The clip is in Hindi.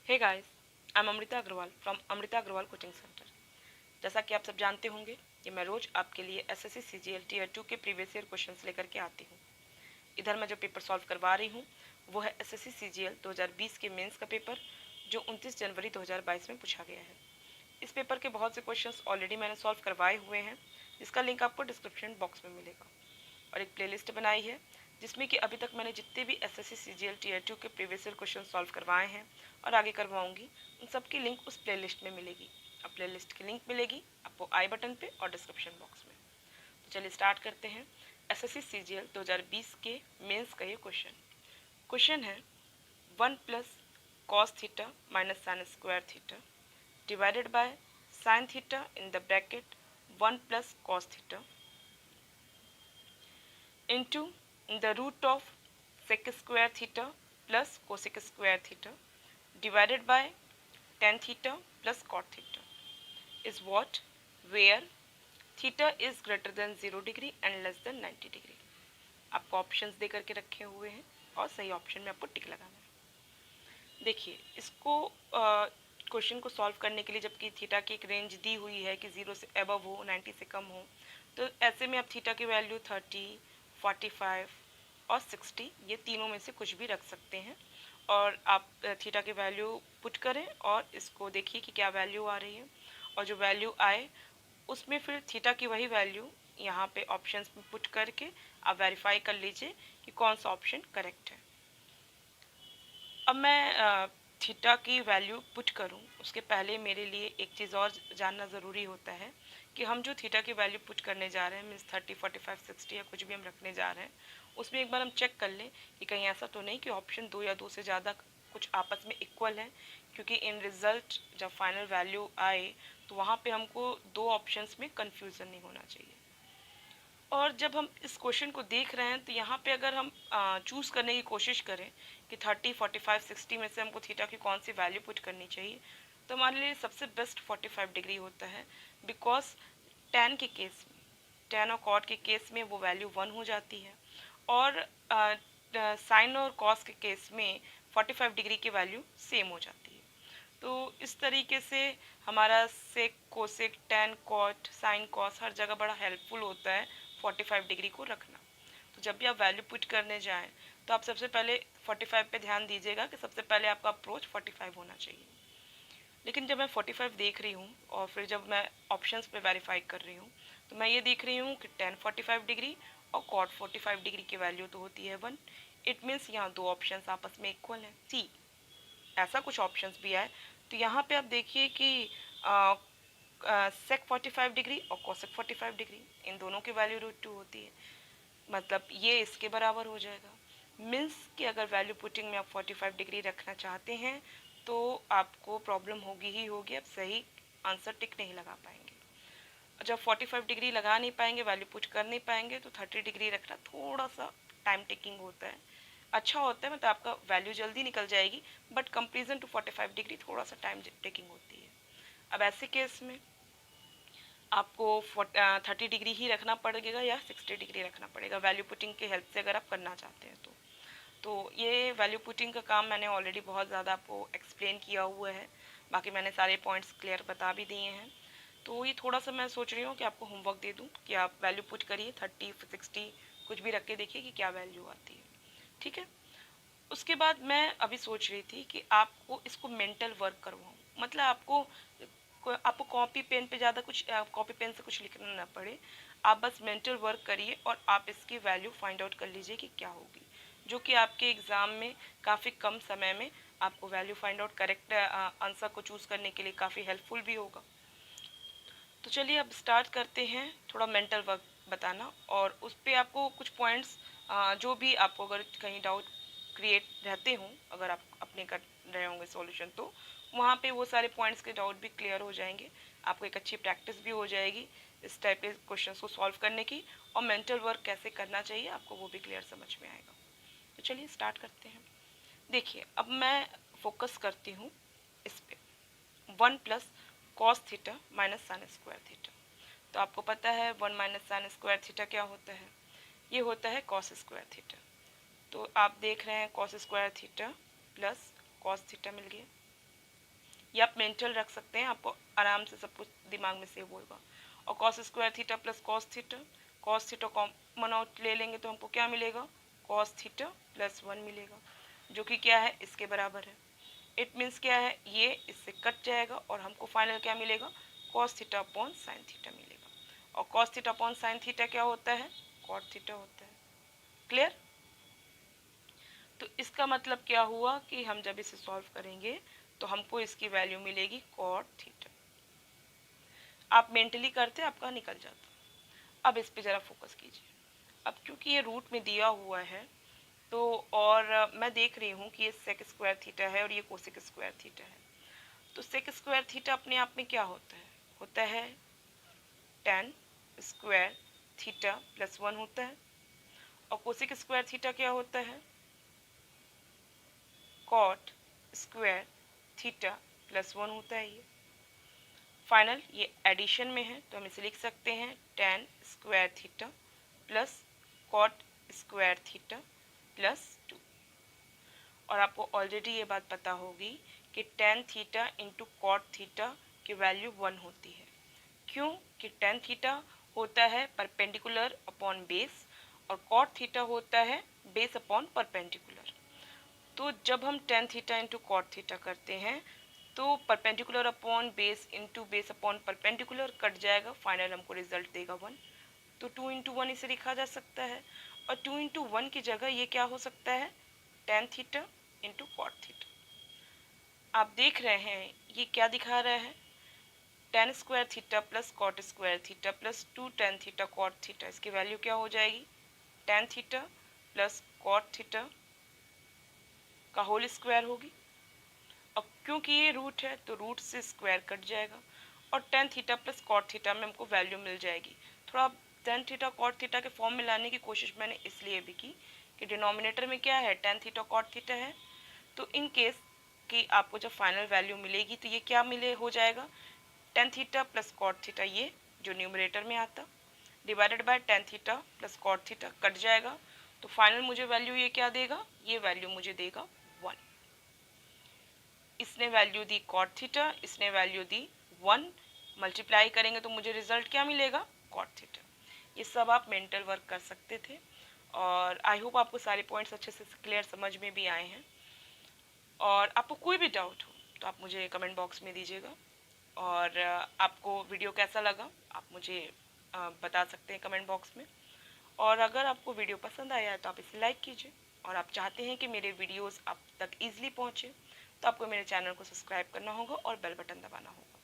Hey guys, I am Amrita Agarwal from Amrita Agarwal coaching centre. जैसा कि आप सब जानते होंगे कि मैं रोज आपके लिए एसएससी सीजीएल टीयर 2 के प्रीवियस ईयर क्वेश्चंस लेकर के आती हूँ। इधर मैं जो पेपर सॉल्व करवा रही हूँ वो है एसएससी सीजीएल 2020 के मेंस का पेपर, जो 29 जनवरी 2022 में पूछा गया है। इस पेपर के बहुत से क्वेश्चंस ऑलरेडी मैंने सॉल्व करवाए हुए हैं, जिसका लिंक आपको डिस्क्रिप्शन बॉक्स में मिलेगा। और एक प्लेलिस्ट बनाई है जिसमें कि अभी तक मैंने जितने भी एसएससी सीजीएल टीयर 2 के प्रीवियस ईयर क्वेश्चन सॉल्व करवाए हैं और आगे करवाऊंगी, उन सब की लिंक उस प्लेलिस्ट में मिलेगी। अब प्लेलिस्ट की लिंक मिलेगी आपको आई बटन पे और डिस्क्रिप्शन बॉक्स में। तो चलिए स्टार्ट करते हैं एसएससी सीजीएल 2020 के मेंस का ये क्वेश्चन है 1 plus cos theta minus sine square theta divided by sine theta in the bracket 1 plus cos theta into the root of sec square theta plus cosec square theta divided by tan theta plus cot theta is what, where theta is greater than 0 degree and less than 90 degree। आपको ऑप्शंस दे करके रखे हुए हैं और सही ऑप्शन में आपको टिक लगाना है। देखिए, इसको क्वेश्चन को सॉल्व करने के लिए, जबकि थीटा की एक रेंज दी हुई है कि 0 से अबव हो, 90 से कम हो, तो ऐसे में आप थीटा की वैल्यू 30, 45 और 60 ये तीनों में से कुछ भी रख सकते हैं और आप थीटा की वैल्यू पुट करें और इसको देखिए कि क्या वैल्यू आ रही है, और जो वैल्यू आए उसमें फिर थीटा की वही वैल्यू यहाँ पे ऑप्शंस में पुट करके आप वेरीफाई कर लीजिए कि कौन सा ऑप्शन करेक्ट है। अब मैं थीटा की वैल्यू पुट करूं उसके पहले मेरे लिए एक चीज़ और जानना ज़रूरी होता है कि हम जो थीटा की वैल्यू पुट करने जा रहे हैं, मीन्स 30, 45, 60 या कुछ भी हम रखने जा रहे हैं, उसमें एक बार हम चेक कर लें कि कहीं ऐसा तो नहीं कि ऑप्शन 2 या 2 से ज़्यादा कुछ आपस में इक्वल है, क्योंकि इन रिज़ल्ट जब फाइनल वैल्यू आए तो वहाँ पे हमको दो ऑप्शंस में कन्फ्यूज़न नहीं होना चाहिए। और जब हम इस क्वेश्चन को देख रहे हैं तो यहाँ पे अगर हम चूज़ करने की कोशिश करें कि 30, 45, 60 में से हमको थीटा की कौन सी वैल्यू पुट करनी चाहिए, तो हमारे लिए सबसे बेस्ट 45 डिग्री होता है, बिकॉज टैन के केस में, टैन और कॉट के केस में वो वैल्यू 1 हो जाती है, और साइन और कॉस के केस में 45 डिग्री की वैल्यू सेम हो जाती है। तो इस तरीके से हमारा sec, cosec, tan, cot, sine, cos हर जगह बड़ा हेल्पफुल होता है 45 डिग्री को रखना। तो जब भी आप वैल्यू पुट करने जाएं तो आप सबसे पहले 45 पे ध्यान दीजिएगा कि सबसे पहले आपका अप्रोच 45 होना चाहिए। लेकिन जब मैं 45 देख रही हूँ और फिर जब मैं ऑप्शंस पे वेरीफाई कर रही हूँ, तो मैं ये देख रही हूँ कि टैन 45 डिग्री और कॉट 45 डिग्री की वैल्यू तो होती है 1। इट मीन्स यहाँ दो ऑप्शंस आपस में इक्वल हैं। सी, ऐसा कुछ ऑप्शंस भी है, तो यहाँ पे आप देखिए कि सेक 45 डिग्री और कोसेक 45 डिग्री, इन दोनों की वैल्यू √2 होती है, मतलब ये इसके बराबर हो जाएगा। मीन्स कि अगर वैल्यू पुटिंग में आप 45 डिग्री रखना चाहते हैं तो आपको प्रॉब्लम होगी ही होगी, आप सही आंसर टिक नहीं लगा पाएंगे। जब 45 डिग्री लगा नहीं पाएंगे, वैल्यू पुट कर नहीं पाएंगे, तो 30 डिग्री रखना थोड़ा सा टाइम टेकिंग होता है। अच्छा होता है, मतलब आपका वैल्यू जल्दी निकल जाएगी, बट कंपेरिजन टू 45 डिग्री थोड़ा सा टाइम टेकिंग होती है। अब ऐसे केस में आपको 30 डिग्री ही रखना पड़ेगा या 60 डिग्री रखना पड़ेगा, वैल्यू पुटिंग की हेल्प से अगर आप करना चाहते हैं तो ये वैल्यू पुटिंग का काम मैंने ऑलरेडी बहुत ज़्यादा आपको एक्सप्लेन किया हुआ है, बाकी मैंने सारे पॉइंट्स क्लियर बता भी दिए हैं। तो ये थोड़ा सा मैं सोच रही हूँ कि आपको होमवर्क दे दूँ कि आप वैल्यू पुट करिए 30, 60 कुछ भी रख के देखिए कि क्या वैल्यू आती है। ठीक है, उसके बाद मैं अभी सोच रही थी कि आपको इसको मेंटल वर्क करवाऊँ, मतलब आपको कॉपी पेन पे ज़्यादा कुछ, कॉपी पेन से कुछ लिखना ना पड़े, आप बस मेंटल वर्क करिए और आप इसकी वैल्यू फाइंड आउट कर लीजिए कि क्या होगी, जो कि आपके एग्ज़ाम में काफ़ी कम समय में आपको value find out correct answer को चूज़ करने के लिए काफ़ी हेल्पफुल भी होगा। तो चलिए अब स्टार्ट करते हैं थोड़ा मेंटल वर्क बताना, और उस पर आपको कुछ पॉइंट्स जो भी आपको अगर कहीं डाउट क्रिएट रहते हों, अगर आप अपने कर रहे होंगे सॉल्यूशन, तो वहाँ पे वो सारे पॉइंट्स के डाउट भी क्लियर हो जाएंगे, आपको एक अच्छी प्रैक्टिस भी हो जाएगी इस टाइप के क्वेश्चंस को सॉल्व करने की, और मेंटल वर्क कैसे करना चाहिए आपको वो भी क्लियर समझ में आएगा। तो चलिए स्टार्ट करते हैं। देखिए, अब मैं फोकस करती हूँ इस पे 1 plus cos theta minus sine square theta. तो आपको पता है 1 माइनस साइन स्क्वायर थीटा क्या होता है, ये होता है कॉस स्क्वायर थीटा। तो आप देख रहे हैं cos square theta plus cos theta मिल गया, ये आप मेंटल रख सकते हैं, आपको आराम से सब कुछ दिमाग में सेव होगा। और cos square theta plus cos theta common out ले लेंगे तो हमको क्या मिलेगा, कॉस थीटा प्लस 1 मिलेगा, जो कि क्या है, इसके बराबर है। इट मीन्स क्या है, ये इससे कट जाएगा और हमको फाइनल क्या मिलेगा, cos theta upon sine theta मिलेगा। और cos theta upon sine theta क्या होता है, कॉट थीटा होता है। क्लियर? तो इसका मतलब क्या हुआ कि हम जब इसे सॉल्व करेंगे तो हमको इसकी वैल्यू मिलेगी कॉट थीटा। आप मेंटली करते आपका निकल जाता। अब इस पे ज़रा फोकस कीजिए। अब क्योंकि ये रूट में दिया हुआ है तो और मैं देख रही हूँ कि ये सेक स्क्वायर थीटा है और ये कोसेक स्क्वायर थीटा है, तो सेक स्क्वायर थीटा अपने आप में क्या होता है टेन स्क्वायर थीटा प्लस 1 होता है। और कोसेक स्क्वायर थीटा क्या होता है, कॉट स्क्वायर थीटा प्लस 1 होता है। ये फाइनल ये एडिशन में है तो हम इसे लिख सकते हैं tan square theta plus cot square theta plus 2। और आपको ऑलरेडी ये बात पता होगी कि tan theta into cot theta की वैल्यू 1 होती है। क्यों कि टेन थीटा होता है परपेंडिकुलर अपॉन बेस और कॉट थीटा होता है बेस अपॉन परपेंडिकुलर। तो जब हम tan theta into cot theta करते हैं तो perpendicular upon base into base upon perpendicular cut जाएगा, फाइनल हमको रिजल्ट देगा 1। तो 2 इंटू 1 इसे लिखा जा सकता है और 2 इंटू 1 की जगह ये क्या हो सकता है, tan theta into cot theta. आप देख रहे हैं ये क्या दिखा रहा है, tan square theta plus cot square theta plus 2 tan theta cot theta, इसकी वैल्यू क्या हो जाएगी, tan theta plus cot theta का होल स्क्वायर होगी। अब क्योंकि ये रूट है तो रूट से स्क्वायर कट जाएगा और tan theta plus cot theta में हमको वैल्यू मिल जाएगी। थोड़ा टेन थीटा कॉट थीटा के फॉर्म में लाने की कोशिश मैंने इसलिए भी की कि डिनोमिनेटर में क्या है, टेन थीटा कॉट थीटा है, तो इन केस कि आपको जब फाइनल वैल्यू मिलेगी तो ये क्या मिले हो जाएगा, tan theta plus cot theta, ये जो न्यूमरेटर में आता divided by tan theta plus cot theta cut जाएगा, तो फाइनल मुझे वैल्यू ये क्या देगा, ये वैल्यू मुझे देगा 1। इसने वैल्यू दी कॉट थीटा, इसने वैल्यू दी 1, मल्टीप्लाई करेंगे तो मुझे रिजल्ट क्या मिलेगा, कॉट थीटा। ये सब आप मेंटल वर्क कर सकते थे और आई होप आपको सारे पॉइंट्स अच्छे से क्लियर समझ में भी आए हैं। और आपको कोई भी डाउट हो तो आप मुझे कमेंट बॉक्स में दीजिएगा। और आपको वीडियो कैसा लगा आप मुझे बता सकते हैं कमेंट बॉक्स में। और अगर आपको वीडियो पसंद आया है तो आप इसे लाइक कीजिए, और आप चाहते हैं कि मेरे वीडियोस आप तक ईजिली पहुँचे तो आपको मेरे चैनल को सब्सक्राइब करना होगा और बेल बटन दबाना होगा।